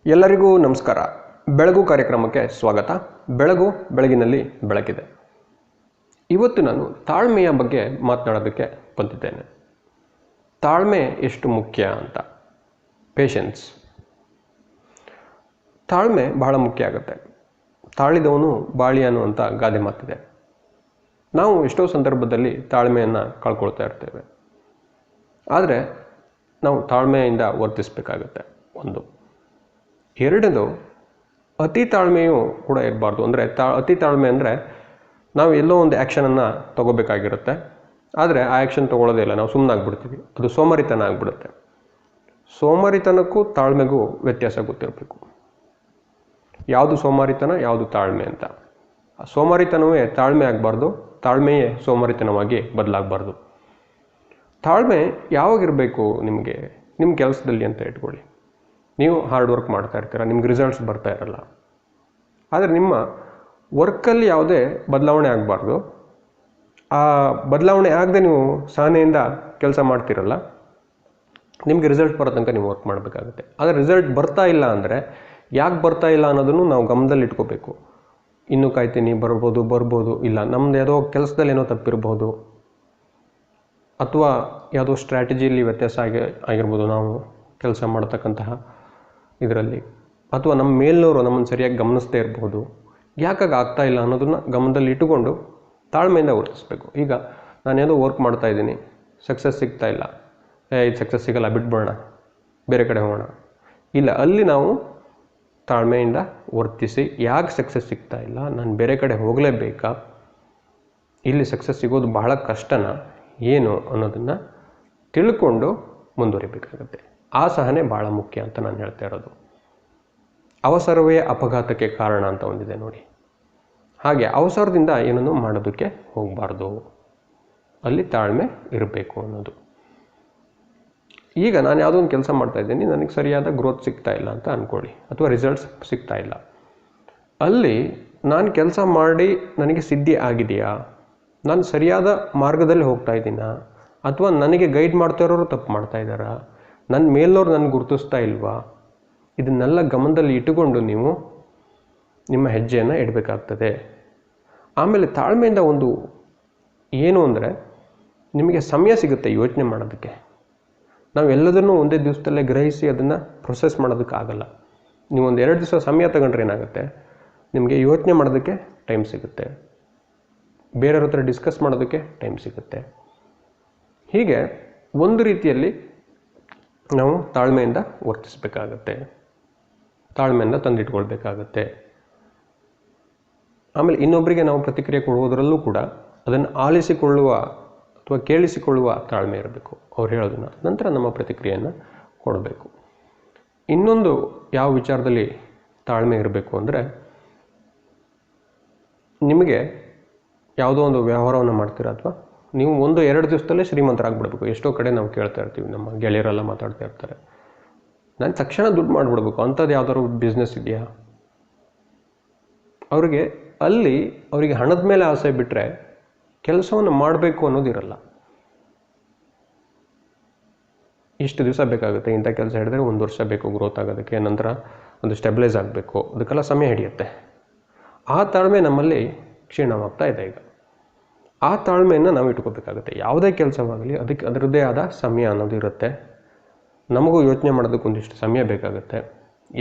ಎಲ್ಲರಿಗೂ ನಮಸ್ಕಾರ. ಬೆಳಗು ಕಾರ್ಯಕ್ರಮಕ್ಕೆ ಸ್ವಾಗತ. ಬೆಳಗು ಬೆಳಗಿನಲ್ಲಿ ಬೆಳಕಿದೆ. ಇವತ್ತು ನಾನು ತಾಳ್ಮೆಯ ಬಗ್ಗೆ ಮಾತನಾಡೋದಕ್ಕೆ ಬಂದಿದ್ದೇನೆ. ತಾಳ್ಮೆ ಎಷ್ಟು ಮುಖ್ಯ ಅಂತ. ಪೇಷನ್ಸ್. ತಾಳ್ಮೆ ಬಹಳ ಮುಖ್ಯ ಆಗುತ್ತೆ. ತಾಳಿದವನು ಬಾಳಿಯಾನು ಅಂತ ಗಾದೆ ಮಾತಿದೆ. ನಾವು ಎಷ್ಟೋ ಸಂದರ್ಭದಲ್ಲಿ ತಾಳ್ಮೆಯನ್ನು ಕಳ್ಕೊಳ್ತಾ ಇರ್ತೇವೆ. ಆದರೆ ನಾವು ತಾಳ್ಮೆಯಿಂದ ವರ್ತಿಸಬೇಕಾಗುತ್ತೆ. ಒಂದು. ಎರಡನೇದು, ಅತಿ ತಾಳ್ಮೆಯೂ ಕೂಡ ಇರಬಾರ್ದು. ಅಂದರೆ ಅತಿ ತಾಳ್ಮೆ ಅಂದರೆ ನಾವು ಎಲ್ಲೋ ಒಂದು ಆ್ಯಕ್ಷನನ್ನು ತೊಗೋಬೇಕಾಗಿರುತ್ತೆ, ಆದರೆ ಆ ಆ್ಯಕ್ಷನ್ ತೊಗೊಳ್ಳೋದೇ ಇಲ್ಲ, ನಾವು ಸುಮ್ಮನಾಗ್ಬಿಡ್ತೀವಿ. ಅದು ಸೋಮಾರಿತನ ಆಗಿಬಿಡುತ್ತೆ. ಸೋಮಾರಿತನಕ್ಕೂ ತಾಳ್ಮೆಗೂ ವ್ಯತ್ಯಾಸ ಗೊತ್ತಿರಬೇಕು. ಯಾವುದು ಸೋಮಾರಿತನ, ಯಾವುದು ತಾಳ್ಮೆ ಅಂತ. ಸೋಮಾರಿತನವೇ ತಾಳ್ಮೆ ಆಗಬಾರ್ದು, ತಾಳ್ಮೆಯೇ ಸೋಮಾರಿತನವಾಗಿ ಬದಲಾಗಬಾರ್ದು. ತಾಳ್ಮೆ ಯಾವಾಗಿರಬೇಕು ನಿಮಗೆ? ನಿಮ್ಮ ಕೆಲಸದಲ್ಲಿ ಅಂತ ಇಟ್ಕೊಳ್ಳಿ. ನೀವು ಹಾರ್ಡ್ ವರ್ಕ್ ಮಾಡ್ತಾ ಇರ್ತೀರ, ನಿಮ್ಗೆ ರಿಸಲ್ಟ್ಸ್ ಬರ್ತಾ ಇರಲ್ಲ. ಆದರೆ ನಿಮ್ಮ ವರ್ಕಲ್ಲಿ ಯಾವುದೇ ಬದಲಾವಣೆ ಆಗಬಾರ್ದು. ಆ ಬದಲಾವಣೆ ಆಗದೆ ನೀವು ಸಹನೆಯಿಂದ ಕೆಲಸ ಮಾಡ್ತಿರಲ್ಲ, ನಿಮಗೆ ರಿಸಲ್ಟ್ ಬರೋ ತನಕ ನೀವು ವರ್ಕ್ ಮಾಡಬೇಕಾಗುತ್ತೆ. ಆದರೆ ರಿಸಲ್ಟ್ ಬರ್ತಾ ಇಲ್ಲ ಅಂದರೆ ಯಾಕೆ ಬರ್ತಾ ಇಲ್ಲ ಅನ್ನೋದನ್ನು ನಾವು ಗಮನದಲ್ಲಿ ಇಟ್ಕೋಬೇಕು. ಇನ್ನೂ ಕಾಯ್ತೀನಿ, ಬರ್ಬೋದು, ಇಲ್ಲ ನಮ್ಮದು ಯಾವುದೋ ಕೆಲಸದಲ್ಲಿ ಏನೋ ತಪ್ಪಿರ್ಬೋದು, ಅಥವಾ ಯಾವುದೋ ಸ್ಟ್ರಾಟಜಿಯಲ್ಲಿ ವ್ಯತ್ಯಾಸ ಆಗಿರ್ಬೋದು, ನಾವು ಕೆಲಸ ಮಾಡ್ತಕ್ಕಂತಹ ಇದರಲ್ಲಿ, ಅಥವಾ ನಮ್ಮ ಮೇಲಿನವರು ನಮ್ಮನ್ನು ಸರಿಯಾಗಿ ಗಮನಿಸದೇ ಇರ್ಬೋದು. ಯಾಕಾಗ ಆಗ್ತಾ ಇಲ್ಲ ಅನ್ನೋದನ್ನು ಗಮನದಲ್ಲಿ ಇಟ್ಟುಕೊಂಡು ತಾಳ್ಮೆಯಿಂದ ವರ್ತಿಸಬೇಕು. ಈಗ ನಾನೇನೋ ವರ್ಕ್ ಮಾಡ್ತಾಯಿದ್ದೀನಿ, ಸಕ್ಸಸ್ ಸಿಗ್ತಾ ಇಲ್ಲ, ಇದು ಸಕ್ಸಸ್ ಸಿಗಲ್ಲ, ಬಿಟ್ಬಿಡೋಣ, ಬೇರೆ ಕಡೆ ಹೋಗೋಣ. ಇಲ್ಲ, ಅಲ್ಲಿ ನಾವು ತಾಳ್ಮೆಯಿಂದ ವರ್ತಿಸಿ, ಯಾಕೆ ಸಕ್ಸಸ್ ಸಿಗ್ತಾ ಇಲ್ಲ, ನಾನು ಬೇರೆ ಕಡೆ ಹೋಗಲೇಬೇಕಾ, ಇಲ್ಲಿ ಸಕ್ಸಸ್ ಸಿಗೋದು ಬಹಳ ಕಷ್ಟನ ಏನು ಅನ್ನೋದನ್ನು ತಿಳ್ಕೊಂಡು ಮುಂದುವರಿಬೇಕಾಗುತ್ತೆ. ಆ ಸಹನೆ ಭಾಳ ಮುಖ್ಯ ಅಂತ ನಾನು ಹೇಳ್ತಾ ಇರೋದು. ಅವಸರವೇ ಅಪಘಾತಕ್ಕೆ ಕಾರಣ ಅಂತ ಒಂದಿದೆ ನೋಡಿ. ಹಾಗೆ ಅವಸರದಿಂದ ಏನನ್ನು ಮಾಡೋದಕ್ಕೆ ಹೋಗಬಾರ್ದು, ಅಲ್ಲಿ ತಾಳ್ಮೆ ಇರಬೇಕು ಅನ್ನೋದು. ಈಗ ನಾನು ಯಾವುದೋ ಒಂದು ಕೆಲಸ ಮಾಡ್ತಾಯಿದ್ದೀನಿ, ನನಗೆ ಸರಿಯಾದ ಗ್ರೋತ್ ಸಿಗ್ತಾ ಇಲ್ಲ ಅಂತ ಅಂದ್ಕೊಳ್ಳಿ, ಅಥವಾ ರಿಸಲ್ಟ್ಸ್ ಸಿಗ್ತಾ ಇಲ್ಲ. ಅಲ್ಲಿ ನಾನು ಕೆಲಸ ಮಾಡಿ ನನಗೆ ಸಿದ್ಧಿ ಆಗಿದೆಯಾ, ನಾನು ಸರಿಯಾದ ಮಾರ್ಗದಲ್ಲಿ ಹೋಗ್ತಾ ಇದ್ದೀನಾ, ಅಥವಾ ನನಗೆ ಗೈಡ್ ಮಾಡ್ತಾ ಇರೋರು ತಪ್ಪು ಮಾಡ್ತಾ ಇದ್ದಾರಾ, ನನ್ನ ಮೇಲಿನವ್ರು ನನಗೆ ಗುರುತಿಸ್ತಾ ಇಲ್ವಾ, ಇದನ್ನೆಲ್ಲ ಗಮನದಲ್ಲಿ ಇಟ್ಟುಕೊಂಡು ನೀವು ನಿಮ್ಮ ಹೆಜ್ಜೆಯನ್ನು ಇಡಬೇಕಾಗ್ತದೆ. ಆಮೇಲೆ ತಾಳ್ಮೆಯಿಂದ ಒಂದು ಏನು ಅಂದರೆ, ನಿಮಗೆ ಸಮಯ ಸಿಗುತ್ತೆ ಯೋಚನೆ ಮಾಡೋದಕ್ಕೆ. ನಾವು ಎಲ್ಲದನ್ನೂ ಒಂದೇ ದಿವಸದಲ್ಲೇ ಗ್ರಹಿಸಿ ಅದನ್ನು ಪ್ರೊಸೆಸ್ ಮಾಡೋದಕ್ಕಾಗಲ್ಲ. ನೀವು ಒಂದು 2 ದಿವಸ ಸಮಯ ತಗೊಂಡ್ರೆ ಏನಾಗುತ್ತೆ, ನಿಮಗೆ ಯೋಚನೆ ಮಾಡೋದಕ್ಕೆ ಟೈಮ್ ಸಿಗುತ್ತೆ, ಬೇರೆಯವ್ರ ಹತ್ರ ಡಿಸ್ಕಸ್ ಮಾಡೋದಕ್ಕೆ ಟೈಮ್ ಸಿಗುತ್ತೆ. ಹೀಗೆ ಒಂದು ರೀತಿಯಲ್ಲಿ ನಾವು ತಾಳ್ಮೆಯಿಂದ ವರ್ತಿಸಬೇಕಾಗತ್ತೆ, ತಾಳ್ಮೆಯಿಂದ ತಂದಿಟ್ಕೊಳ್ಬೇಕಾಗತ್ತೆ. ಆಮೇಲೆ ಇನ್ನೊಬ್ಬರಿಗೆ ನಾವು ಪ್ರತಿಕ್ರಿಯೆ ಕೊಡುವುದರಲ್ಲೂ ಕೂಡ ಅದನ್ನು ಆಲಿಸಿಕೊಳ್ಳುವ ಅಥವಾ ಕೇಳಿಸಿಕೊಳ್ಳುವ ತಾಳ್ಮೆ ಇರಬೇಕು. ಅವ್ರು ಹೇಳೋದನ್ನು ನಂತರ ನಮ್ಮ ಪ್ರತಿಕ್ರಿಯೆಯನ್ನು ಕೊಡಬೇಕು. ಇನ್ನೊಂದು ಯಾವ ವಿಚಾರದಲ್ಲಿ ತಾಳ್ಮೆ ಇರಬೇಕು ಅಂದರೆ, ನಿಮಗೆ ಯಾವುದೋ ಒಂದು ವ್ಯವಹಾರವನ್ನು ಮಾಡ್ತೀರ, ಅಥವಾ ನೀವು 1-2 ದಿವಸದಲ್ಲೇ ಶ್ರೀಮಂತರಾಗ್ಬಿಡ್ಬೇಕು. ಎಷ್ಟೋ ಕಡೆ ನಾವು ಕೇಳ್ತಾ ಇರ್ತೀವಿ, ನಮ್ಮ ಗೆಳೆಯರೆಲ್ಲ ಮಾತಾಡ್ತಾ ಇರ್ತಾರೆ, ನಾನು ತಕ್ಷಣ ದುಡ್ಡು ಮಾಡಿಬಿಡ್ಬೇಕು, ಅಂಥದ್ದು ಯಾವ್ದಾದ್ರು ಬಿಸ್ನೆಸ್ ಇದೆಯಾ. ಅವರಿಗೆ ಹಣದ ಮೇಲೆ ಆಸೆ ಬಿಟ್ಟರೆ ಕೆಲಸವನ್ನು ಮಾಡಬೇಕು ಅನ್ನೋದಿರಲ್ಲ. ಇಷ್ಟು ದಿವಸ ಬೇಕಾಗುತ್ತೆ, ಇಂಥ ಕೆಲಸ ಹಿಡಿದ್ರೆ 1 ವರ್ಷ ಬೇಕು ಗ್ರೋತ್ ಆಗೋದಕ್ಕೆ, ನಂತರ ಒಂದು ಸ್ಟೆಬಿಲೈಸ್ ಆಗಬೇಕು, ಅದಕ್ಕೆಲ್ಲ ಸಮಯ ಹಿಡಿಯುತ್ತೆ. ಆ ತಾಳ್ಮೆ ನಮ್ಮಲ್ಲಿ ಕ್ಷೀಣವಾಗ್ತಾ ಇದೆ ಈಗ. ಆ ತಾಳ್ಮೆಯನ್ನು ನಾವು ಇಟ್ಕೋಬೇಕಾಗುತ್ತೆ. ಯಾವುದೇ ಕೆಲಸವಾಗಲಿ ಅದಕ್ಕೆ ಅದರದ್ದೇ ಆದ ಸಮಯ ಅನ್ನೋದು ಇರುತ್ತೆ. ನಮಗೂ ಯೋಚನೆ ಮಾಡೋದಕ್ಕೆ ಒಂದಿಷ್ಟು ಸಮಯ ಬೇಕಾಗುತ್ತೆ.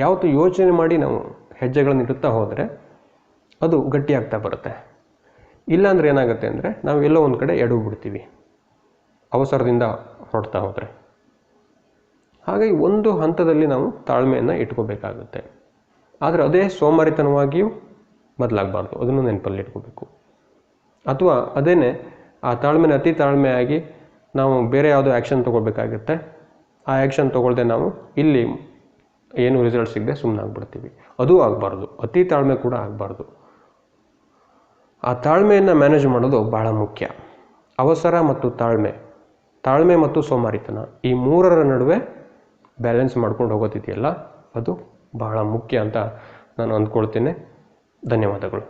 ಯಾವತ್ತು ಯೋಚನೆ ಮಾಡಿ ನಾವು ಹೆಜ್ಜೆಗಳನ್ನು ಇಡುತ್ತಾ ಹೋದರೆ ಅದು ಗಟ್ಟಿಯಾಗ್ತಾ ಬರುತ್ತೆ. ಇಲ್ಲಾಂದರೆ ಏನಾಗುತ್ತೆ ಅಂದರೆ, ನಾವು ಎಲ್ಲೋ ಒಂದು ಕಡೆ ಬಿಡ್ತೀವಿ ಅವಸರದಿಂದ ಹೊರಡ್ತಾ ಹೋದರೆ. ಹಾಗಾಗಿ ಒಂದು ಹಂತದಲ್ಲಿ ನಾವು ತಾಳ್ಮೆಯನ್ನು ಇಟ್ಕೋಬೇಕಾಗುತ್ತೆ. ಆದರೆ ಅದೇ ಸೋಮಾರಿತನವಾಗಿಯೂ ಬದಲಾಗಬಾರ್ದು, ಅದನ್ನು ನೆನಪಲ್ಲಿ ಇಟ್ಕೋಬೇಕು. ಅಥವಾ ಅದೇನೇ ಆ ತಾಳ್ಮೆನ ಅತಿ ತಾಳ್ಮೆಯಾಗಿ ನಾವು ಬೇರೆ ಯಾವುದೋ ಆ್ಯಕ್ಷನ್ ತೊಗೊಳ್ಬೇಕಾಗುತ್ತೆ. ಆ ಆ್ಯಕ್ಷನ್ ತೊಗೊಳ್ದೆ ನಾವು ಇಲ್ಲಿ ಏನು ರಿಸಲ್ಟ್ ಸಿಗದೆ ಸುಮ್ಮನಾಗ್ಬಿಡ್ತೀವಿ. ಅದೂ ಆಗಬಾರ್ದು, ಅತಿ ತಾಳ್ಮೆ ಕೂಡ ಆಗಬಾರ್ದು. ಆ ತಾಳ್ಮೆಯನ್ನು ಮ್ಯಾನೇಜ್ ಮಾಡೋದು ಭಾಳ ಮುಖ್ಯ. ಅವಸರ ಮತ್ತು ತಾಳ್ಮೆ ಮತ್ತು ಸೋಮಾರಿತನ, ಈ 3ರ ನಡುವೆ ಬ್ಯಾಲೆನ್ಸ್ ಮಾಡ್ಕೊಂಡು ಹೋಗೋದಿದೆಯಲ್ಲ, ಅದು ಬಹಳ ಮುಖ್ಯ ಅಂತ ನಾನು ಅಂದ್ಕೊಳ್ತೇನೆ. ಧನ್ಯವಾದಗಳು.